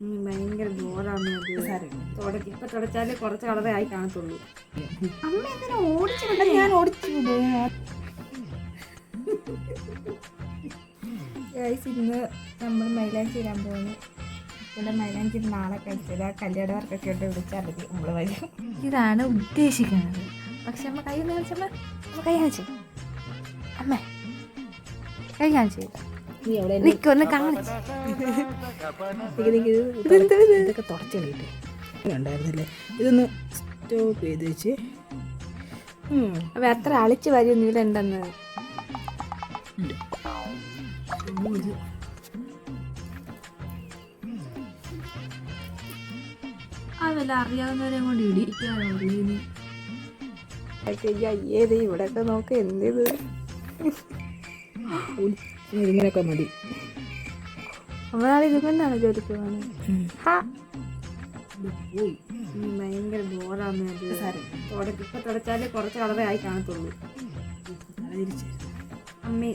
ഭയങ്കര ബോറാണ് അത്. ഇപ്പൊ തുടച്ചാലേ കുറച്ച് കളറേ ആയി കാണത്തുള്ളൂ. അമ്മ എങ്ങനെ ഓടിച്ചു വിടാ? ഞാൻ ഓടിച്ചു വിടേ. ഇന്ന് നമ്മൾ മൈലാഞ്ചി ഇടാൻ പോകുന്നു. ഇവിടെ മൈലാഞ്ചി നാളെ കഴിച്ചത് ആ കല്യാണവർക്കൊക്കെ ഉണ്ട്. വിളിച്ചാൽ മതി, നമ്മൾ വരും. ഇതാണ് ഉദ്ദേശിക്കുന്നത്. പക്ഷെ അമ്മ കൈ ഒന്ന് കാണിച്ചമ്മ, അമ്മ കൈ കാണിച്ചു. അമ്മ കൈ കാണിച്ചു നിക്കൊന്ന് കാണിച്ചു. ഇതൊക്കെ തുടച്ചളിയിട്ടേ ഉണ്ടായിരുന്നില്ലേ? ഇതൊന്ന് സ്റ്റോപ്പ് ചെയ്ത് വെച്ച് അപ്പൊ അത്ര അളിച്ച് വരും ഇവിടെ ഉണ്ടെന്ന്. അതല്ല അറിയാവുന്നവരെ കൊണ്ട് ഇടിക്കാനോ അയ്യേത് ഇവിടെയൊക്കെ നോക്ക എന്തത് ഇങ്ങനെയൊക്കെ മതി. നമ്മളാൾ ഇതുകൊണ്ടാണ് ജോലിക്ക് പോകുന്നത്. ഭയങ്കര ബോറാണ് അത്. ഇപ്പൊ തുടച്ചാലേ കുറച്ച് കളറേ ആയി കാണത്തുള്ളൂ. അമ്മേ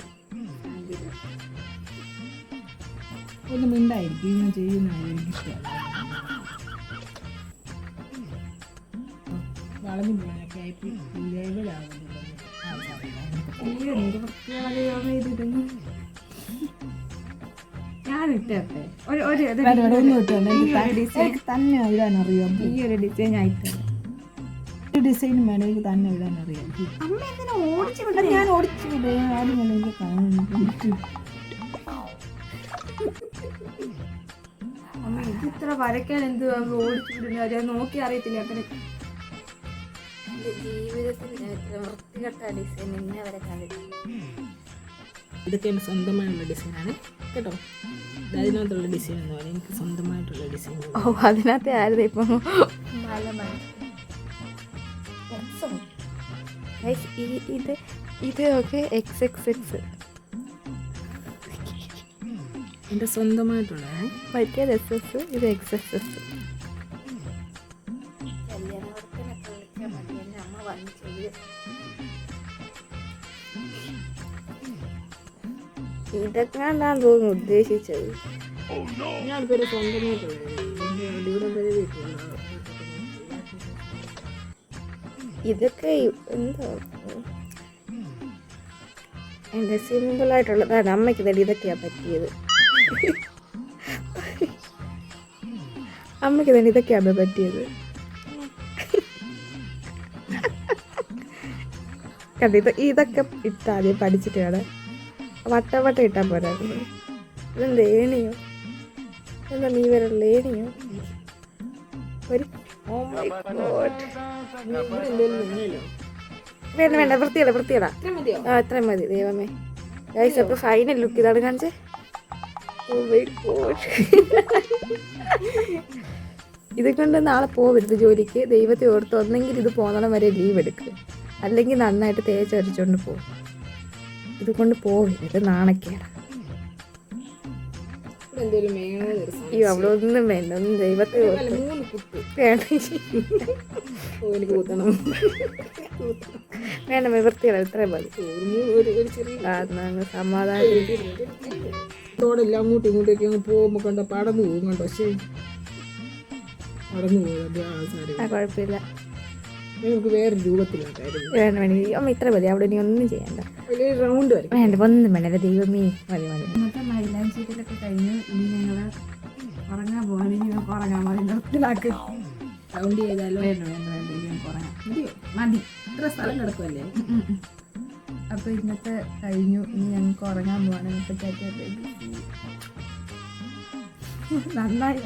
ഒന്ന് മിണ്ടായിരിക്കും ഞാൻ ചെയ്യുന്നതാണ് എനിക്കിഷ്ടമാണ്. വളഞ്ഞു പോകാനൊക്കെ ആയിട്ട് ലെവലാകുന്നുണ്ട്. ഞാൻ ഇട്ടേ തന്നെ ഇടാൻ അറിയാം. ഈ ഒരു ഡിസൈൻ ആയിട്ട് ഡിസൈൻ വേണം എനിക്ക് തന്നെ ഇടാൻ അറിയാം. അമ്മ എങ്ങനെ ഓടിച്ചു വിടാ? ഞാൻ ഓടിച്ചു വിടേ. ആദ്യം എനിക്ക് കാണുന്നു. അമ്മ ഇത് ഇത്ര വരയ്ക്കാൻ എന്ത് ഓടിച്ചു വിടുന്ന അത് നോക്കി അറിയത്തില്ല. അത്ര ജീവിതത്തിൽ ഞാൻ ഇത്ര വൃത്തികെട്ട ഡിസൈൻ ഇന്നെ വരെ കണ്ടിട്ടില്ല. ഇതൊക്കെ എൻ്റെ സ്വന്തമായുള്ള ഡിസൈനാണ് കേട്ടോ. അതിനകത്തുള്ള ഡിസൈൻ എന്ന് പറയുന്നത് എനിക്ക് സ്വന്തമായിട്ടുള്ള ഡിസൈൻ. ഓ അതിനകത്തെ ആയിരുന്നു ഇപ്പം ഇത് ഒക്കെ XXX എൻ്റെ സ്വന്തമായിട്ടുള്ള മറ്റേത് SS, ഇത് XXS. ഇതൊക്കെ ഞാൻ തോന്നുന്നു ഉദ്ദേശിച്ചത്. ഞാൻ പേര് സ്വന്തമായിട്ടുള്ള ഇതൊക്കെ എന്താ എൻ്റെ സിമ്പിളായിട്ടുള്ളതാണ്. അമ്മയ്ക്ക് തന്നെ ഇതൊക്കെയാണ് പറ്റിയത്. അമ്മയ്ക്ക് തന്നെ ഇതൊക്കെയാണ് പറ്റിയത്. കണ്ടോ ഇതൊക്കെ ഇട്ടാൽ ആദ്യം പഠിച്ചിട്ട് വേണം. വട്ടം ഇട്ടാൽ പോരായിരുന്നു. ഇതെന്താ ഏണിയോ? എന്താ നീ വരെയുള്ള ഏണിയോ? ഒരു വേണ്ട വൃത്തിയടാ. ആ അത്രയും മതി ദൈവമേ. ഗൈസ് അപ്പോൾ ഫൈനൽ ലുക്ക് ഇതാണ് കാണിച്ചേ. ഇത് കൊണ്ട് നാളെ പോവരുത് ജോലിക്ക്. ദൈവത്തെ ഓർത്ത് ഒന്നെങ്കിൽ ഇത് പോകുന്നിടം വരെ ലീവ് എടുക്കുക, അല്ലെങ്കിൽ നന്നായിട്ട് തേച്ചരച്ചുകൊണ്ട് പോകും. ഇത് കൊണ്ട് പോവരുത്, നാണക്കേടാ. അയ്യോ അവിടെ ഒന്നും വേണ്ട, ഒന്നും ദൈവത്തെ വേണ്ട വൃത്തിയല്ല. ഇത്രയും മതി. സമാധാനം തോടെല്ലാം അങ്ങോട്ടും ഇങ്ങോട്ടേക്ക് അങ്ങ് പോകുമ്പോൾ കണ്ടോ പടന്നു പോകും. കണ്ടോ പക്ഷേ പടന്നു പോകും. കുഴപ്പമില്ല, നമുക്ക് വേറെ രൂപത്തിലായിട്ടായിരുന്നു. വേണ്ട അമ്മ ഇത്ര മതി. അവിടെ ഇനി ഒന്നും ചെയ്യണ്ട. റൗണ്ട് വരും വേണ്ട, ഒന്നും വേണ്ട ദൈവമേ. മതി. ഇന്നത്തെ മൈലാഞ്ചിയിലൊക്കെ കഴിഞ്ഞു. ഇനി ഞങ്ങൾ ഉറങ്ങാൻ പോകാൻ. ഇനി നമുക്ക് ഉറങ്ങാൻ മതി. നിർത്തിലാക്ക്. റൗണ്ട് ചെയ്താലോ? വേണ്ട ഇനി നമുക്ക് ഉറങ്ങാം. മതി. ഇത്ര സ്ഥലം കിടക്കുമല്ലേ. അപ്പോൾ ഇന്നത്തെ കഴിഞ്ഞു. ഇനി ഞങ്ങൾക്ക് ഉറങ്ങാൻ പോകാൻ. നന്നായി